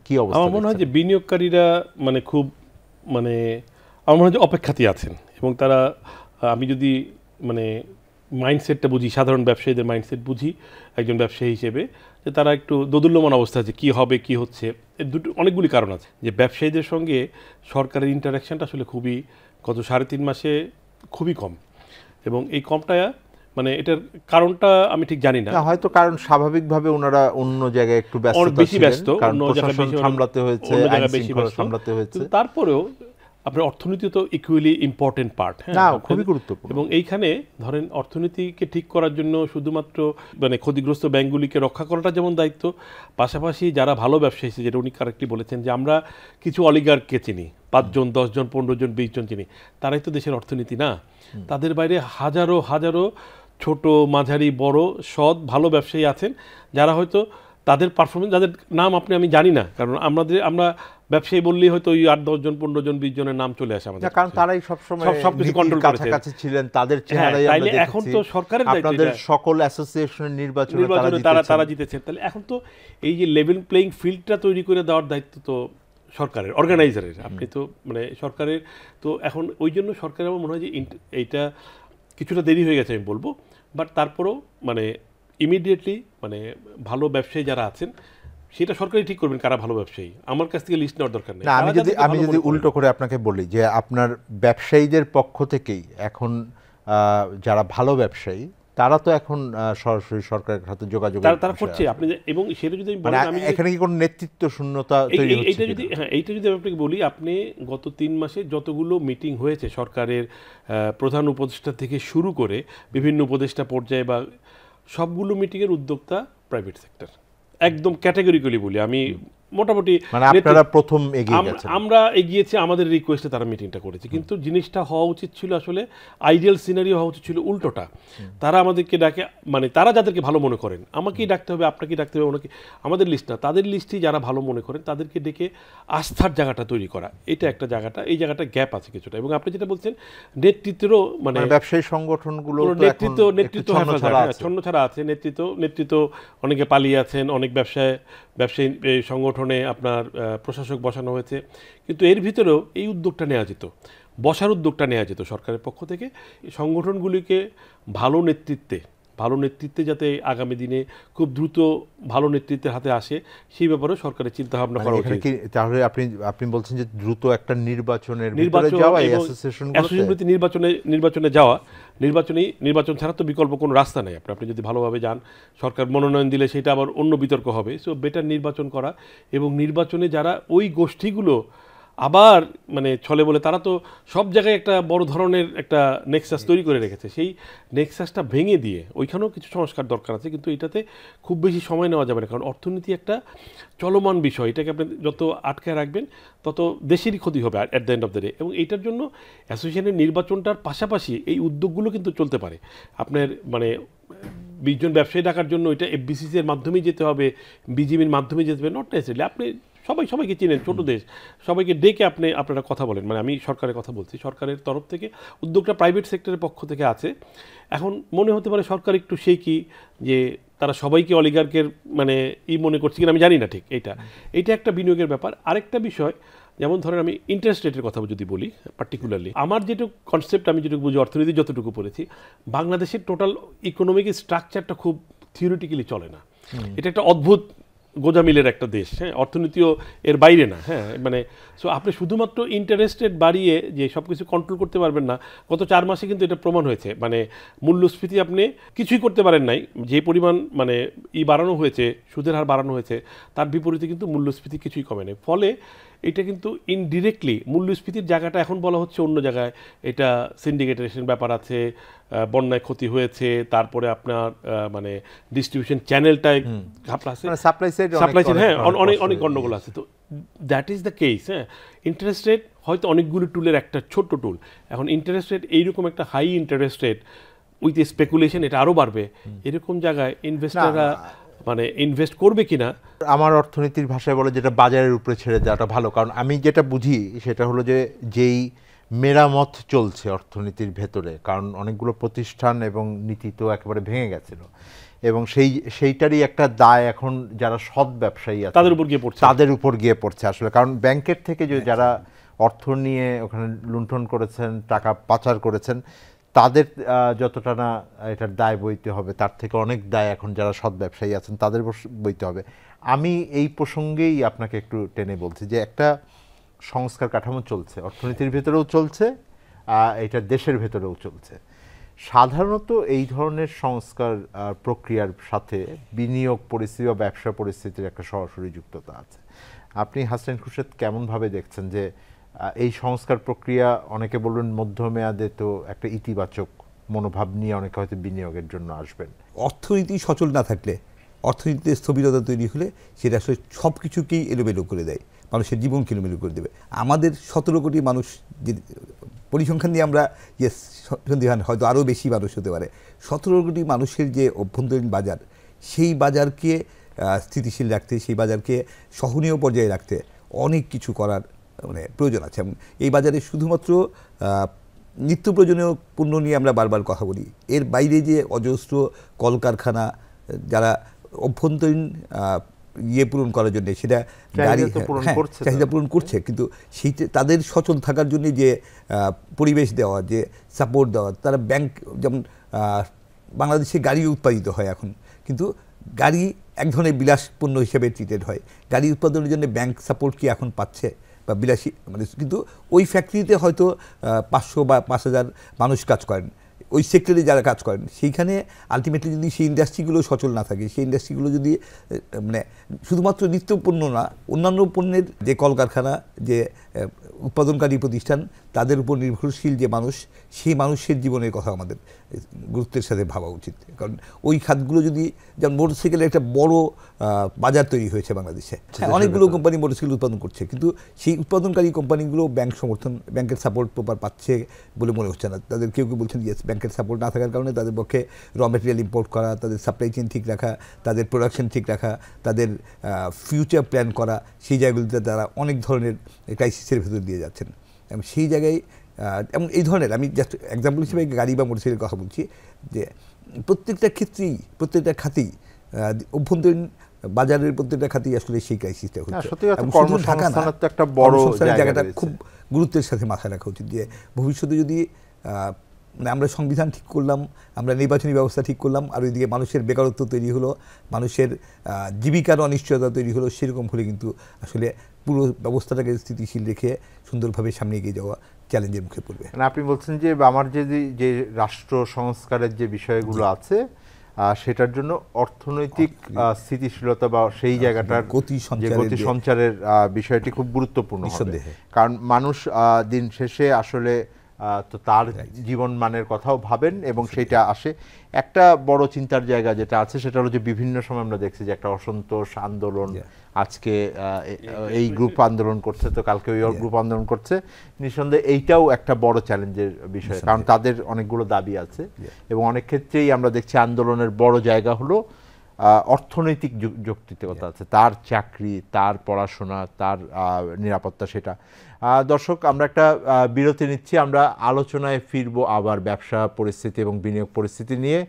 Speaker 1: কি অবস্থা?
Speaker 3: আমার মনে হয় যে বিনিয়োগকারীরা খুব আমার মনে হয় যে অপেক্ষাতেই আছেন এবং তারা, আমি যদি মাইন্ডসেটটা বুঝি, সাধারণ ব্যবসায়ীদের মাইন্ডসেট বুঝি একজন ব্যবসায়ী হিসেবে, যে তারা একটু দোদুল্যমান অবস্থা আছে, কী হবে কী হচ্ছে। এর অনেকগুলি কারণ আছে। যে ব্যবসায়ীদের সঙ্গে সরকারের ইন্টারাকশনটা আসলে খুবই, গত 3.5 মাসে খুবই কম, এবং এই কমটা এটার কারণটা আমি ঠিক জানি না।
Speaker 1: হয়তো কারণ স্বাভাবিকভাবে ওনারা অন্য জায়গায় একটু
Speaker 3: বেশি ব্যস্ত,
Speaker 1: কারণ প্রশাসন সামলাতে হয়েছে, আইন শৃঙ্খলা সামলাতে হয়েছে।
Speaker 3: তারপরেও আপনার অর্থনীতি তো ইকুয়ালি ইম্পর্টেন্ট পার্ট,
Speaker 1: হ্যাঁ, খুবই গুরুত্বপূর্ণ।
Speaker 3: এবং এইখানে ধরেন অর্থনীতিকে ঠিক করার জন্য শুধুমাত্র ক্ষতিগ্রস্ত ব্যাংকগুলিকে রক্ষা করাটা যেমন দায়িত্ব, পাশাপাশি যারা ভালো ব্যবসায়ী, যেটা উনি কারেক্টলি বলেছেন যে আমরা কিছু অলিগার্ককে চিনি, 5 জন 10 জন 15 জন 20 জন চিনি, তারাই তো দেশের অর্থনীতি না। তাদের বাইরে হাজারো হাজারো ছোট মাঝারি বড় সৎ ভালো ব্যবসায়ী আছেন, যারা হয়তো তাদের পারফরমেন্স, যাদের নাম আমি জানি না, কারণ আমরা ব্যবসায়ী বললেই হয়তো ওই 8-10 জন 15 জন 20 জনের নাম চলে আসে আমাদের,
Speaker 1: কারণ তারাই সবকিছু কন্ট্রোল কাছাকাছি ছিলেন, তাদের চেহারাই আমরা দেখেছি।
Speaker 3: এখন তো সরকারের দায়িত্ব,
Speaker 1: আপনাদের সকল অ্যাসোসিয়েশনের নির্বাচনে তারা
Speaker 3: জিতেছেন, তাহলে এখন তো এই যে লেভেল প্লেইং ফিল্ডটা তৈরি করে দেওয়ার দায়িত্ব তো সরকারের, অর্গানাইজারের। আপনি তো সরকারের তো এখন ওই জন্য সরকারের আমার মনে হয় যে এইটা কিছুটা দেরি হয়ে গেছে আমি বলবো, বাট তারপরেও ইমিডিয়েটলি ভালো ব্যবসায়ী যারা আছেন সেটা সরকারই ঠিক করবেন কারা ভালো ব্যবসায়ী। আমার কাছ থেকে লিস্ট নেওয়ার দরকার নেই।
Speaker 1: আমি যদি উল্টো করে আপনাকে বলি যে আপনার ব্যবসায়ীদের পক্ষ থেকেই এখন যারা ভালো ব্যবসায়ী তারা তো এখন সরাসরি সরকারের সাথে যোগাযোগ
Speaker 3: তারা করছে আপনি এবং সেটা যদি আমি
Speaker 1: এখানে কি কোনো নেতৃত্ব শূন্যতা তৈরি হচ্ছে?
Speaker 3: এইটা যদি এইটা যদি আমি আপনাকে বলি, আপনি গত 3 মাসে যতগুলো মিটিং হয়েছে সরকারের প্রধান উপদেষ্টা থেকে শুরু করে বিভিন্ন উপদেষ্টা পর্যায়ে, বা সবগুলো মিটিংয়ের উদ্যোক্তা প্রাইভেট সেক্টর, একদম ক্যাটাগরিক্যালি বলি আমি। মোটামুটি
Speaker 1: আপনারা প্রথম এগিয়ে গেছেন,
Speaker 3: আমরা এগিয়েছি, আমাদের রিকোয়েস্টে তারা মিটিংটা করেছে। কিন্তু জিনিসটা হওয়া উচিত ছিল আসলে আইডিয়াল সিনারিও হওয়া উচিত ছিল উল্টোটা। তারা আমাদেরকে ডাকে, মানে তারা যাদেরকে ভালো মনে করেন, আমাকেই ডাকতে হবে, আপনাকেই ডাকতে হবে, ওনাকে, আমাদের লিস্ট না, তাদের লিস্টেই যারা ভালো মনে করেন তাদেরকে ডেকে আস্থার জায়গাটা তৈরি করা, এটা একটা জায়গাটা, এই জায়গাটা গ্যাপ আছে কিছুটা। এবং আপনি যেটা বলছেন নেতৃত্বেরও, মানে
Speaker 1: ব্যবসায়ী সংগঠনগুলো
Speaker 3: নেতৃত্ব ছন্নছাড়া আছে, নেতৃত্ব অনেকে পালিয়ে আছেন, অনেক ব্যবসায়ী সংগঠনে আপনার প্রশাসক বসানো হয়েছে। কিন্তু এর ভিতরেও এই উদ্যোগটা নেওয়া যেত, বসার উদ্যোগটা নেওয়া যেত সরকারের পক্ষ থেকে। সংগঠনগুলিকে ভালো নেতৃত্বে যাতে আগামী দিনে খুব দ্রুত ভালো নেতৃত্বের হাতে আসে, সেই ব্যাপারে সরকারের চিন্তা ভাবনা করা উচিত।
Speaker 1: তাহলে আপনি বলছেন যে দ্রুত একটা নির্বাচনে যাওয়া, নির্বাচন ছাড়া তো বিকল্প কোনো রাস্তা নেই। আপনি যদি ভালোভাবে যান, সরকার মনোনয়ন দিলে সেটা আবার অন্য বিতর্ক হবে। সো বেটার নির্বাচন করা, এবং নির্বাচনে যারা ওই গোষ্ঠীগুলো আবার মানে ছলে বলে, তারা তো সব জায়গায় একটা বড় ধরনের একটা নেক্সাস তৈরি করে রেখেছে, সেই নেক্সাসটা ভেঙে দিয়ে ওইখানেও কিছু সংস্কার দরকার আছে। কিন্তু এটাতে খুব বেশি সময় নেওয়া যাবে না, কারণ অর্থনীতি একটা চলমান বিষয়, এটাকে আপনি যত আটকায় রাখবেন তত দেশেরই ক্ষতি হবে at the end of the day. এবং এইটার জন্য অ্যাসোসিয়েশনের নির্বাচনটার পাশাপাশি এই উদ্যোগগুলো কিন্তু চলতে পারে। আপনার মানে 20 জন ব্যবসায়ী ডাকার জন্য এটা এফবিসিসির মাধ্যমেই যেতে হবে, বিজিবির মাধ্যমে যেতে হবে, নট নেসেসারিলি। আপনি সবাইকে চিনেন, ছোট দেশ, সবাইকে ডেকে আপনারা কথা বলেন। মানে আমি সরকারের কথা বলছি, সরকারের তরফ থেকে উদ্যোগটা প্রাইভেট সেক্টরের পক্ষ থেকে আছে। এখন মনে হতে পারে সরকার একটু সেই কি যে তারা সবাইকে অলিগার্কের মানে মনে করছে কিনা আমি জানি না ঠিক। এইটা একটা বিনিয়োগের ব্যাপার। আরেকটা বিষয়, যেমন ধরেন আমি ইন্টারেস্ট রেটের কথা যদি বলি পার্টিকুলারলি, আমার যেটুকু কনসেপ্ট, আমি যেটুকু বুঝি, অর্থনীতি যতটুকু পড়েছি, বাংলাদেশের টোটাল ইকোনমিক স্ট্রাকচারটা খুব থিওরিটিক্যালি চলে না। এটা একটা অদ্ভুত গোজামিলের একটা দেশ, হ্যাঁ, অর্থনীতিও এর বাইরে না, হ্যাঁ, মানে সো আপনি শুধুমাত্র ইন্টারেস্ট রেট বাড়িয়ে যে সব কিছু কন্ট্রোল করতে পারবেন না। গত 4 মাসে কিন্তু এটা প্রমাণ হয়েছে, মানে মূল্যস্ফীতি আপনি কিছুই করতে পারেন নাই, যে পরিমাণ মানে বাড়ানো হয়েছে, সুদের হার বাড়ানো হয়েছে, তার বিপরীতে কিন্তু মূল্যস্ফীতি কিছুই কমে নেই। ফলে এটা কিন্তু ইনডিরেক্টলি মূল্যস্ফীতির জায়গাটা এখন বলা হচ্ছে অন্য জায়গায়, এটা সিন্ডিকেটেশন ব্যাপার আছে, বন্যায় ক্ষতি হয়েছে, তারপরে আপনার মানে ডিস্ট্রিবিউশন চ্যানেলটায় সাপ্লাই চেইন, হ্যাঁ, অনেক গন্ডগোল আছে। তো দ্যাট ইজ দ্য কেস। হ্যাঁ, ইন্টারেস্ট রেট হয়তো অনেকগুলো টুলের একটা ছোট্ট টুল। এখন ইন্টারেস্ট রেট এইরকম একটা high interest rate with speculation, এটা আরও বাড়বে, এরকম জায়গায় ইনভেস্টররা মানে ইনভেস্ট করবে কিনা। আমার অর্থনীতির ভাষায় বলে যেটা বাজারের উপরে ছেড়ে দেওয়াটা ভালো, কারণ আমি যেটা বুঝি সেটা হলো যে যেই মেরামত চলছে অর্থনীতির ভেতরে, কারণ অনেকগুলো প্রতিষ্ঠান এবং নীতি তো একেবারে ভেঙে গেছিল, এবং সেইটারই একটা দায় এখন যারা সৎ ব্যবসায়ী আছে তাদের উপর গিয়ে পড়ছে আসলে। কারণ ব্যাংকের থেকে যে যারা অর্থ নিয়ে ওখানে লুণ্ঠন করেছেন, টাকা পাচার করেছেন, তাদের যতটা না এটার দায় বইতে হবে, তার থেকে অনেক দায় এখন যারা সৎ ব্যবসায়ী আছেন তাদের বইতে হবে। আমি এই প্রসঙ্গেই আপনাকে একটু টেনে বলছি যে একটা সংস্কার কাঠামো চলছে, অর্থনীতির ভেতরেও চলছে, এটা দেশের ভেতরেও চলছে। সাধারণত এই ধরনের সংস্কার প্রক্রিয়ার সাথে বিনিয়োগ পরিস্থিতি বা ব্যবসা পরিস্থিতির একটা সরাসরি যুক্ততা আছে। আপনি হাসান খুরশেদ কেমনভাবে দেখছেন যে এই সংস্কার প্রক্রিয়া, অনেকে বলবেন মধ্যমেয়াদে তো একটা ইতিবাচক মনোভাব নিয়ে অনেকে হয়তো বিনিয়োগের জন্য আসবেন।
Speaker 4: অর্থনীতি সচল না থাকলে, অর্থনীতিতে স্থবিরতা তৈরি হলে সেটা আসলে সব কিছুকেই এলোমেলো করে দেয়, মানুষের জীবনকে এলোমেলো করে দেবে। আমাদের 17 কোটি মানুষ, যে পরিসংখ্যান দিয়ে আমরা যে সন্দেহান হয়তো আরও বেশি মানুষ হতে পারে, 17 কোটি মানুষের যে অভ্যন্তরীণ বাজার, সেই বাজারকে স্থিতিশীল রাখতে, সেই বাজারকে সহনীয় পর্যায়ে রাখতে অনেক কিছু করার মানে প্রয়োজন আছে। এবং এই বাজারে শুধুমাত্র নিত্য প্রয়োজনীয় পণ্য নিয়ে আমরা বারবার কথা বলি, এর বাইরে যে অজস্র কলকারখানা যারা অভ্যন্তরীণ পূরণ করার জন্য সেটা গাড়ি চাহিদা পূরণ করছে, কিন্তু সেই তাদের সচল থাকার জন্য যে পরিবেশ দেওয়া, যে সাপোর্ট দেওয়া, তারা ব্যাংক, যেমন বাংলাদেশে গাড়ি উৎপাদিত হয় এখন, কিন্তু গাড়ি এক ধরনের বিলাস পণ্য হিসেবে ট্রিটেড হয়। গাড়ি উৎপাদনের জন্য ব্যাংক সাপোর্ট কি এখন পাচ্ছে বা বিলাসী মানে, কিন্তু ওই ফ্যাক্টরিতে হয়তো 500 বা 5000 মানুষ কাজ করেন। ওই সেক্টরে যারা কাজ করেন সেইখানে আলটিমেটলি যদি সেই ইন্ডাস্ট্রিগুলো সচল না থাকে, সেই ইন্ডাস্ট্রিগুলো যদি মানে শুধুমাত্র নিত্য পণ্য না, অন্যান্য পণ্যের যে কলকারখানা, যে উৎপাদনকারী প্রতিষ্ঠান, তাদের উপর নির্ভরশীল যে মানুষ, সেই মানুষের জীবনের কথা আমাদের গুরুত্বের সাথে ভাবা উচিত। কারণ ওই খাতগুলো যদি, যেমন মোটরসাইকেলের একটা বড় বাজার তৈরি হয়েছে বাংলাদেশে, অনেকগুলো কোম্পানি মোটরসাইকেল উৎপাদন করছে, কিন্তু সেই উৎপাদনকারী কোম্পানিগুলো ব্যাংক সমর্থন, ব্যাংকের সাপোর্ট প্রপার পাচ্ছে বলে মনে হচ্ছে না। তাদের কেউ কেউ বলছেন ইয়েস, ব্যাংকের সাপোর্ট না থাকার কারণে তাদের পক্ষে র মেটেরিয়াল ইম্পোর্ট করা, তাদের সাপ্লাই চেইন ঠিক রাখা, তাদের প্রোডাকশন ঠিক রাখা, তাদের ফিউচার প্ল্যান করা, সেই জায়গাগুলিতে তারা অনেক ধরনের ক্রাইসিসের ভেতর দিয়ে যাচ্ছেন। এবং সেই জায়গায় এবং এই ধরনের, আমি জাস্ট এক্সাম্পল হিসেবে গাড়ি বা মোটরসাইকেলের কথা বলছি, যে প্রত্যেকটা ক্ষেত্রেই, প্রত্যেকটা খাতেই, অভ্যন্তরীণ বাজারের প্রত্যেকটা খাতেই আসলে সেই ক্রাইসিসটা হচ্ছে। জায়গাটা খুব গুরুত্বের সাথে মাথায় রাখা উচিত, যে ভবিষ্যতে যদি আমরা সংবিধান ঠিক করলাম, আমরা নির্বাচনী ব্যবস্থা ঠিক করলাম, আর ওইদিকে মানুষের বেকারত্ব তৈরি হলো, মানুষের জীবিকার অনিশ্চয়তা তৈরি হলো, সেরকম হলে কিন্তু আসলে পুরো ব্যবস্থাটাকে স্থিতিশীল রেখে সুন্দরভাবে সামনে এগিয়ে যাওয়া চ্যালেঞ্জের মুখে পড়বে।
Speaker 1: আপনি বলছেন যে আমার যে রাষ্ট্র সংস্কারের যে বিষয়গুলো আছে, সেটার জন্য অর্থনৈতিক স্থিতিশীলতা বা সেই জায়গাটার গতি সঞ্চারের বিষয়টি খুব গুরুত্বপূর্ণ হবে। কারণ মানুষ দিন শেষে আসলে তো তার জীবন মানের কথাও ভাবেন, এবং সেইটা আসে। একটা বড় চিন্তার জায়গা যেটা আছে সেটা হলো যে বিভিন্ন সময় আমরা দেখছি যে একটা অসন্তোষ আন্দোলন, আজকে এই গ্রুপ আন্দোলন করছে, তো কালকে ওই গ্রুপ আন্দোলন করছে। নিঃসন্দেহে এইটাও একটা বড় চ্যালেঞ্জের বিষয়, কারণ তাদের অনেকগুলো দাবি আছে, এবং অনেক ক্ষেত্রেই আমরা দেখছি আন্দোলনের বড় জায়গা হলো অর্থনৈতিক যৌক্তিকতা আছে, তার চাকরি, তার পড়াশোনা, তার নিরাপত্তা। সেটা দর্শক, আমরা একটা বিরতি নিচ্ছি, আমরা আলোচনায় ফিরবো আবার ব্যবসা পরিস্থিতি এবং বিনিয়োগ পরিস্থিতি নিয়ে।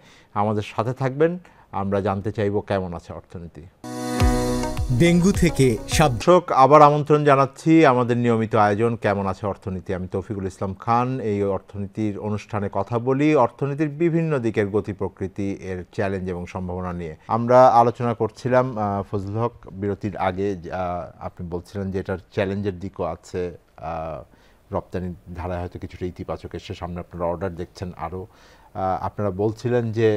Speaker 1: আমাদের সাথে থাকবেন, আমরা জানতে চাইবো কেমন আছে অর্থনীতি।
Speaker 6: ডেঙ্গু থেকে
Speaker 1: দর্শক, আবার আমন্ত্রণ জানাচ্ছি আমাদের নিয়মিত আয়োজন কেমন আছে অর্থনীতি। আমি তৌফিকুল ইসলাম খান। এই অর্থনীতির অনুষ্ঠানে কথা বলি অর্থনীতির বিভিন্ন দিকের গতি প্রকৃতি, এর চ্যালেঞ্জ এবং সম্ভাবনা নিয়ে। আমরা আলোচনা করছিলাম ফজলুল হক, বিরতির আগে আপনি বলছিলেন যে এটার চ্যালেঞ্জের দিকও আছে, রপ্তানির ধারায় হয়তো কিছুটা ইতিবাচক এসে সামনে আপনারা অর্ডার দেখছেন আরও। আপনারা বলছিলেন যে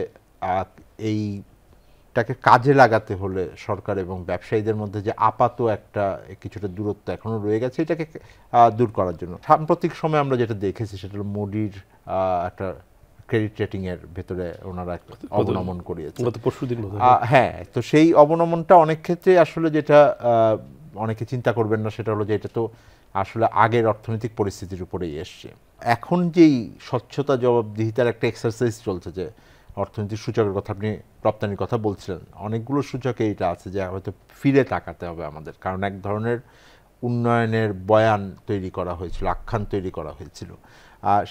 Speaker 1: এইটাকে কাজে লাগাতে হলে সরকার এবং ব্যবসায়ীদের মধ্যে যে আপাত একটা কিছুটা দূরত্ব এখনও রয়ে গেছে, এটাকে দূর করার জন্য সাম্প্রতিক সময় আমরা যেটা দেখেছি সেটা হলো মোডির একটা ক্রেডিট রেটিং এর ভেতরে ওনারা অবনমন করিয়েছে হ্যাঁ। তো সেই অবনমনটা অনেক ক্ষেত্রে আসলে যেটা অনেকে চিন্তা করবেন না, সেটা হলো যে এটা তো আসলে আগের অর্থনৈতিক পরিস্থিতির উপরেই এসছে। এখন যেই স্বচ্ছতা জবাবদিহিতার একটা এক্সারসাইজ চলছে, যে অর্থনীতির সূচকের কথা আপনি রপ্তানির কথা বলছিলেন, অনেকগুলো সূচকে এটা আছে যে হয়তো ফিরে তাকাতে হবে আমাদের, কারণ এক ধরনের উন্নয়নের বয়ান তৈরি করা হয়েছিল, আখ্যান তৈরি করা হয়েছিল,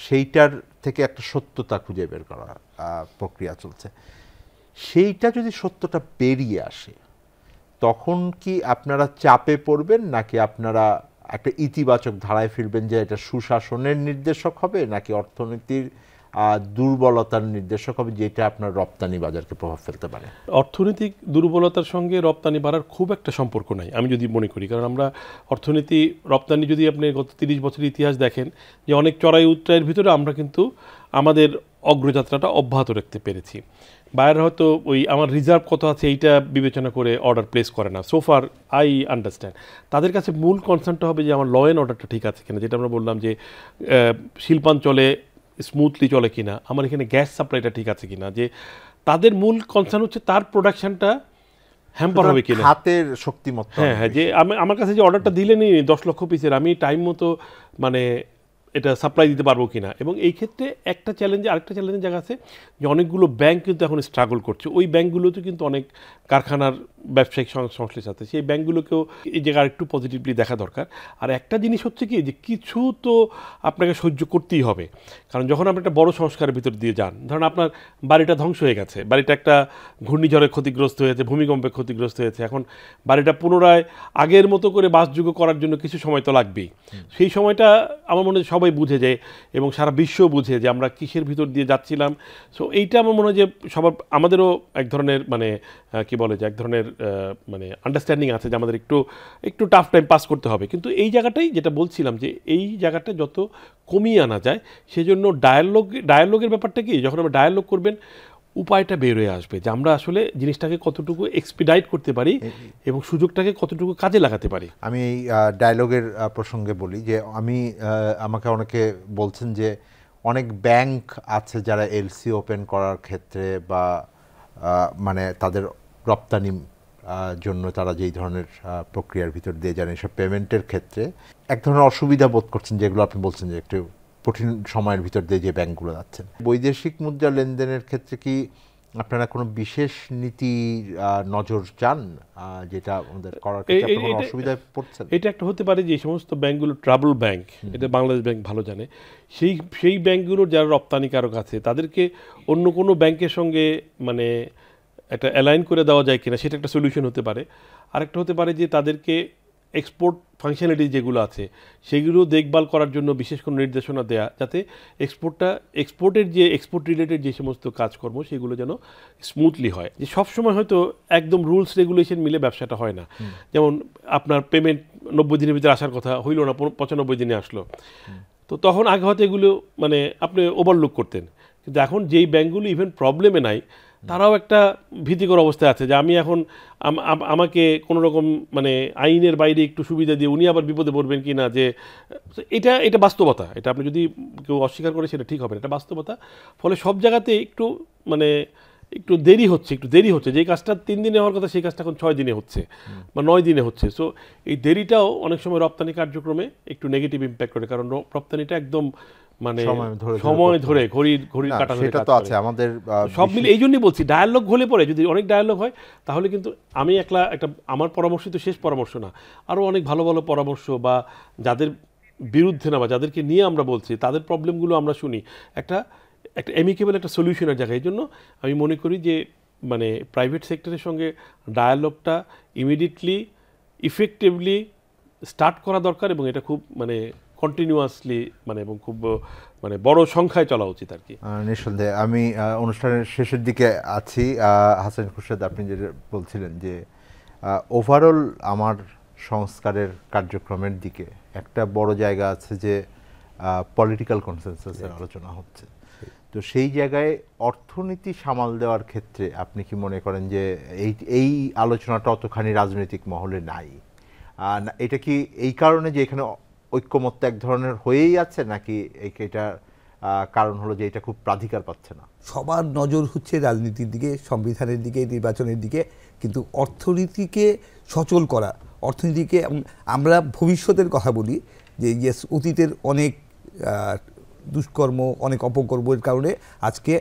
Speaker 1: সেইটার থেকে একটা সত্যতা খুঁজে বের করা প্রক্রিয়া চলছে। সেইটা যদি সত্যটা বেরিয়ে আসে, তখন কি আপনারা চাপে পড়বেন, নাকি আপনারা একটা ইতিবাচক ধারায় ফিরবেন যে এটা সুশাসনের নির্দেশক হবে, নাকি অর্থনীতির দুর্বলতার নির্দেশক হবে, যেটা আপনার রপ্তানি বাজারকে প্রভাব ফেলতে পারে?
Speaker 3: অর্থনৈতিক দুর্বলতার সঙ্গে রপ্তানি বাড়ার খুব একটা সম্পর্ক নাই আমি যদি মনে করি। কারণ আমরা অর্থনীতি রপ্তানি যদি আপনি গত 30 বছরের ইতিহাস দেখেন, যে অনেক চড়াই উত্তরায়ের ভিতরে আমরা কিন্তু আমাদের অগ্রযাত্রাটা অব্যাহত রাখতে পেরেছি। বাইরে হয়তো ওই আমার রিজার্ভ কত আছে এইটা বিবেচনা করে অর্ডার প্লেস করে না, সোফার আই আন্ডারস্ট্যান্ড। তাদের কাছে মূল কনসার্নটা হবে যে আমার ল অ্যান্ড অর্ডারটা ঠিক আছে কিনা, যেটা আমরা বললাম যে শিল্পাঞ্চলে স্মুথলি চলে কিনা, আমার এখানে গ্যাস সাপ্লাইটা ঠিক আছে কিনা, যে তাদের মূল কনসার্ন হচ্ছে তার প্রোডাকশনটা হ্যাম্পার হবে কিনা,
Speaker 1: হাতের শক্তিমত্তা।
Speaker 3: হ্যাঁ, যে আমার কাছে যে অর্ডারটা দিলেনই 10 লক্ষ পিসের, আমি টাইম মতো মানে এটা সাপ্লাই দিতে পারবো কিনা। এবং এই ক্ষেত্রে একটা চ্যালেঞ্জে, আরেকটা চ্যালেঞ্জের জায়গা আছে যে অনেকগুলো ব্যাংক কিন্তু এখন স্ট্রাগল করছে। ওই ব্যাংকগুলোতে কিন্তু অনেক কারখানার ব্যবসায়িক সংশ্লেষ আছে, সেই ব্যাংকগুলোকেও এই জায়গায় আরেকটু পজিটিভলি দেখা দরকার। আর একটা জিনিস হচ্ছে কি, যে কিছু তো আপনাকে সহ্য করতেই হবে, কারণ যখন আপনি একটা বড় সংস্কারের ভিতর দিয়ে যান, ধরুন আপনার বাড়িটা ধ্বংস হয়ে গেছে, বাড়িটা একটা ঘূর্ণিঝড়ে ক্ষতিগ্রস্ত হয়েছে, ভূমিকম্পে ক্ষতিগ্রস্ত হয়েছে, এখন বাড়িটা পুনরায় আগের মতো করে বাসযোগ্য করার জন্য কিছু সময় তো লাগবেই। সেই সময়টা আমার মনে হয় সবাই বুঝে যে এবং সারা বিশ্ব বুঝে যে আমরা কিসের ভিতর দিয়ে যাচ্ছিলাম। সো এইটা আমার মনে হয় যে সবার আমাদেরও এক ধরনের মানে কি বলে যে এক ধরনের মানে আন্ডারস্ট্যান্ডিং আছে যে আমাদের একটু টাফ টাইম পাস করতে হবে। কিন্তু এই জায়গাটাই যেটা বলছিলাম যে এই জায়গাটা যত কমিয়ে আনা যায় সেজন্য ডায়ালগের ব্যাপারটা কি, যখন আমরা ডায়ালগ করবেন উপায়টা বের হয়ে আসবে যে আমরা আসলে জিনিসটাকে কতটুকু এক্সপিডাইট করতে পারি এবং সুযোগটাকে কতটুকু কাজে লাগাতে পারি।
Speaker 1: আমি এই ডায়লগের প্রসঙ্গে বলি যে আমাকে অনেকে বলছেন যে অনেক ব্যাংক আছে যারা এলসি ওপেন করার ক্ষেত্রে বা মানে তাদের রপ্তানি জন্য তারা যেই ধরনের প্রক্রিয়ার ভিতর দিয়ে যান এসব পেমেন্টের ক্ষেত্রে এক ধরনের অসুবিধা বোধ করছেন, যেগুলো আপনি বলছেন যে একটু কঠিন সময়ের ভিতর দিয়ে যে ব্যাংকগুলো যাচ্ছেন। বৈদেশিক মুদ্রা লেনদেনের ক্ষেত্রে কি আপনারা কোনো বিশেষ নীতি নজর চান যেটা আমাদের করার ক্ষেত্রে কোনো অসুবিধায় পড়ছেন?
Speaker 3: এটা একটা হতে পারে যে সমস্ত ব্যাংকগুলো ট্রাবল ব্যাংক, এটা বাংলাদেশ ব্যাংক ভালো জানে, সেই ব্যাংকগুলোর যারা রপ্তানিকারক আছে তাদেরকে অন্য কোনো ব্যাংকের সঙ্গে মানে একটা অ্যালাইন করে দেওয়া যায় কিনা সেটা একটা সলিউশন হতে পারে। আরেকটা হতে পারে যে তাদেরকে এক্সপোর্ট ফাংশনালিটি যেগুলো আছে সেগুলো দেখভাল করার জন্য বিশেষ কোনো নির্দেশনা দেয়া, যাতে এক্সপোর্ট রিলেটেড যে সমস্ত কাজকর্ম সেগুলো যেন স্মুথলি হয়। যে সবসময় হয়তো একদম রুলস রেগুলেশন মিলে ব্যবসাটা হয় না। যেমন আপনার পেমেন্ট 90 দিনের ভিতরে আসার কথা হইল না, 95 দিনে আসলো, তো তখন আগে হয়তো এগুলো মানে আপনি ওভারলুক করতেন। কিন্তু এখন যেই ব্যাঙ্কগুলো ইভেন প্রবলেমে নাই তারাও একটা ভীতিকর অবস্থায় আছে যে আমি এখন আমাকে কোনো রকম মানে আইনের বাইরে একটু সুবিধা দিয়ে উনি আবার বিপদে পড়বেন কি না, যে এটা বাস্তবতা। এটা আপনি যদি কেউ অস্বীকার করে সেটা ঠিক হবে না, এটা বাস্তবতা। ফলে সব জায়গাতে একটু দেরি হচ্ছে যে কাজটা 3 দিনে হওয়ার কথা সেই কাজটা এখন 6 দিনে হচ্ছে বা 9 দিনে হচ্ছে। সো এই দেরিটাও অনেক সময় রপ্তানি কার্যক্রমে একটু নেগেটিভ ইম্প্যাক্ট করে, কারণ রপ্তানিটা একদম মানে সময় ধরে ঘড়ির কাটা ধরে কাজ করে।
Speaker 1: আমাদের
Speaker 3: সব মিলে এই জন্যই বলছি ডায়ালগ হলে পরে যদি অনেক ডায়ালগ হয় তাহলে কিন্তু আমি একটা আমার পরামর্শ তো শেষ পরামর্শ না, আরও অনেক ভালো ভালো পরামর্শ বা যাদের বিরুদ্ধে না বা যাদেরকে নিয়ে আমরা বলছি তাদের প্রবলেমগুলো আমরা শুনি, একটা অ্যামিকেবল একটা সলিউশনের জায়গায়। এই জন্য আমি মনে করি যে মানে প্রাইভেট সেক্টরের সঙ্গে ডায়ালগটা ইমিডিয়েটলি ইফেক্টিভলি স্টার্ট করা দরকার এবং এটা খুব মানে কন্টিনিউয়াসলি মানে এবং খুব মানে বড় সংখ্যায় চলা উচিত আর কি।
Speaker 1: নিঃসন্দেহে আমি অনুষ্ঠানের শেষের দিকে আছি। হাসান খুরশেদ, আপনি যেটা বলছিলেন যে ওভারঅল আমার সংস্কারের কার্যক্রমের দিকে একটা বড় জায়গা আছে যে পলিটিক্যাল কনসেনসাসের আলোচনা হচ্ছে, তো সেই জায়গায় অর্থনীতি সামাল দেওয়ার ক্ষেত্রে আপনি কি মনে করেন যে এই আলোচনাটা অতখানি রাজনৈতিক মহলে নাই? এটা কি এই কারণে যে এখানে ঐক্যমত্য এক ধরনের হয়েই আছে, নাকি এটা কারণ হলো যে এটা খুব প্রাধিকার পাচ্ছে না?
Speaker 4: সবার নজর হচ্ছে রাজনীতির দিকে, সংবিধানের দিকে, নির্বাচনের দিকে, কিন্তু অর্থনীতিকে সচল করা, অর্থনীতিকে আমরা ভবিষ্যতের কথা বলি যে ইয়েস অতীতের অনেক দুষ্কর্ম অনেক অপকর্মের কারণে আজকে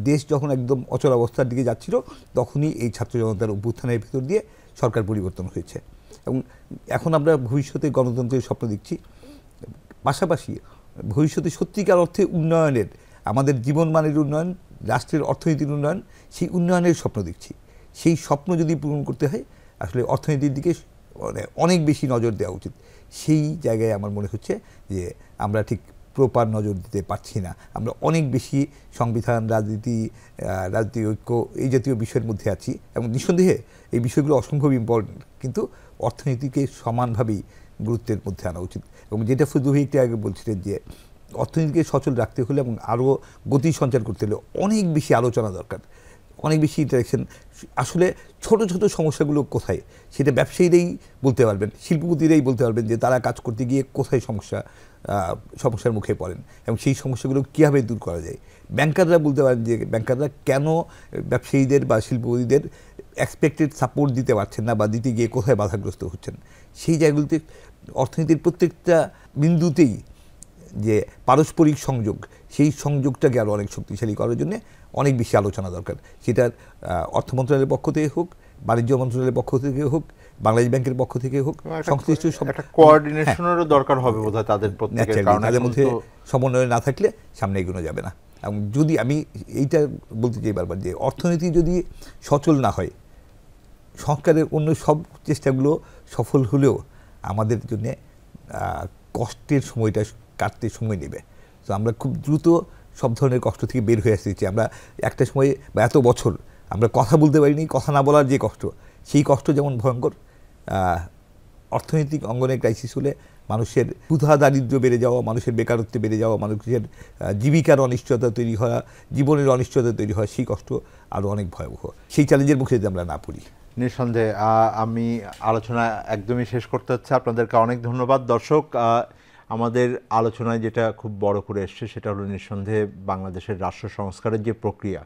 Speaker 4: দেশ যখন একদম অচল অবস্থার দিকে যাচ্ছিল তখনই এই ছাত্র জনতার অভ্যুত্থানের ভিতর দিয়ে সরকার পরিবর্তন হয়েছে এবং এখন আমরা ভবিষ্যতে গণতন্ত্রের স্বপ্ন দেখছি। পাশাপাশি ভবিষ্যতে সত্যিকার অর্থে উন্নয়নের, আমাদের জীবনমানের উন্নয়ন, রাষ্ট্রের অর্থনীতির উন্নয়ন, সেই উন্নয়নের স্বপ্ন দেখছি। সেই স্বপ্ন যদি পূরণ করতে হয় আসলে অর্থনীতির দিকে অনেক বেশি নজর দেওয়া উচিত। সেই জায়গায় আমার মনে হচ্ছে যে আমরা ঠিক প্রপার নজর দিতে পারছি না। আমরা অনেক বেশি সংবিধান, রাজনীতি ঐক্য এই জাতীয় বিষয়ের মধ্যে আছি এবং নিঃসন্দেহে এই বিষয়গুলো অসম্ভব ইম্পর্টেন্ট, কিন্তু অর্থনীতিকে সমানভাবেই গুরুত্বের মধ্যে আনা উচিত। এবং যেটা ফজলু ভাই একটু আগে বলছিলেন যে অর্থনীতিকে সচল রাখতে হলে এবং আরও গতি সঞ্চার করতে হলে অনেক বেশি আলোচনা দরকার, অনেক বেশি ইন্টারেকশন। আসলে ছোট ছোট সমস্যাগুলো কোথায় সেটা ব্যবসায়ীরাই বলতে পারবেন, শিল্পপতিরাই বলতে পারবেন যে তারা কাজ করতে গিয়ে কোথায় সমস্যার মুখে পড়েন এবং সেই সমস্যাগুলো কীভাবে দূর করা যায়। ব্যাংকাররা বলতে পারেন যে ব্যাংকাররা কেন ব্যবসায়ীদের বা শিল্পপতিদের এক্সপেক্টেড সাপোর্ট দিতে পারছেন না বা দিতে গিয়ে কোথায় বাধাগ্রস্ত হচ্ছেন। সেই জায়গাগুলোতে অর্থনীতির প্রত্যেকটা বিন্দুতেই যে পারস্পরিক সংযোগ, সেই সংযোগটাকে আরও অনেক শক্তিশালী করার জন্য অনেক বেশি আলোচনা দরকার। সেটা অর্থ মন্ত্রণালয়ের পক্ষ থেকে হোক, বাণিজ্য মন্ত্রণালয়ের পক্ষ থেকে হোক, বাংলাদেশ ব্যাংকের পক্ষ থেকে হোক, সংশ্লিষ্ট
Speaker 1: একটা কোঅর্ডিনেশনেরও দরকার হবে বোধহয় তাদের প্রত্যেকের, কারণ
Speaker 4: তাদের মধ্যে সমন্বয় না থাকলে সামনে এগোনো যাবে না। এবং যদি আমি এইটা বলতে চাই বারবার যে অর্থনীতি যদি সচল না হয়, সরকারের অন্য সব চেষ্টাগুলো সফল হলেও আমাদের জন্য কষ্টের সময়টা কাটতে সময় নেবে। তো আমরা খুব দ্রুত সব ধরনের কষ্ট থেকে বের হয়ে আসতেছি। আমরা একটা সময় বা এত বছর আমরা কথা বলতে পারিনি, কথা না বলার যে কষ্ট, সেই কষ্ট যেমন ভয়ঙ্কর, অর্থনৈতিক অঙ্গনে ক্রাইসিস হলে মানুষের ক্ষুধা দারিদ্র্য বেড়ে যাওয়া, মানুষের বেকারত্ব বেড়ে যাওয়া, মানুষের জীবিকার অনিশ্চয়তা তৈরি হওয়া, জীবনের অনিশ্চয়তা তৈরি হয়, সেই কষ্ট আরও অনেক ভয়াবহ। সেই চ্যালেঞ্জের মুখে যদি আমরা না পড়ি।
Speaker 1: নিঃসন্দেহে আমি আলোচনা একদমই শেষ করতে হচ্ছে। আপনাদেরকে অনেক ধন্যবাদ। দর্শক, আমাদের আলোচনায় যেটা খুব বড় করে এসছে সেটা হলো নিঃসন্দেহে বাংলাদেশের রাষ্ট্র সংস্কারের যে প্রক্রিয়া,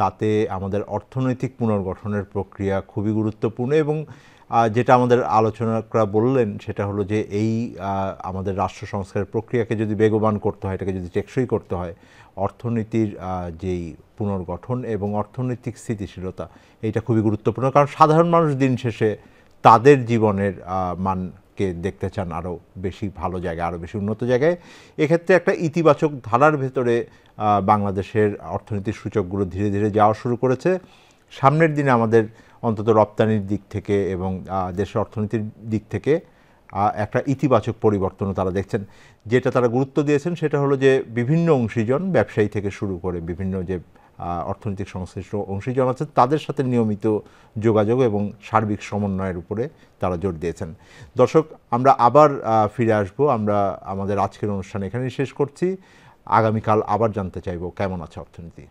Speaker 1: তাতে আমাদের অর্থনৈতিক পুনর্গঠনের প্রক্রিয়া খুবই গুরুত্বপূর্ণ। এবং যেটা আমাদের আলোচকরা বললেন সেটা হলো যে এই আমাদের রাষ্ট্র সংস্কারের প্রক্রিয়াকে যদি বেগবান করতে হয়, এটাকে যদি টেকসই করতে হয়, অর্থনীতির যেই পুনর্গঠন এবং অর্থনৈতিক স্থিতিশীলতা, এইটা খুবই গুরুত্বপূর্ণ। কারণ সাধারণ মানুষ দিন শেষে তাদের জীবনের মানকে দেখতে চান আরও বেশি ভালো জায়গায়, আরও বেশি উন্নত জায়গায়। এক্ষেত্রে একটা ইতিবাচক ধারার ভেতরে বাংলাদেশের অর্থনীতির সূচকগুলো ধীরে ধীরে যাওয়া শুরু করেছে। সামনের দিনে আমাদের অন্তত রপ্তানির দিক থেকে এবং দেশের অর্থনীতির দিক থেকে একটা ইতিবাচক পরিবর্তনও তারা দেখছেন। যেটা তারা গুরুত্ব দিয়েছেন সেটা হলো যে বিভিন্ন অংশীজন, ব্যবসায়ী থেকে শুরু করে বিভিন্ন যে অর্থনৈতিক সংশ্লিষ্ট অংশীজন আছে, তাদের সাথে নিয়মিত যোগাযোগ এবং সার্বিক সমন্বয়ের উপরে তারা জোর দিয়েছেন। দর্শক, আমরা আবার ফিরে আসবো। আমরা আমাদের আজকের অনুষ্ঠান এখানেই শেষ করছি। আগামীকাল আবার জানতে চাইব কেমন আছে অর্থনীতি।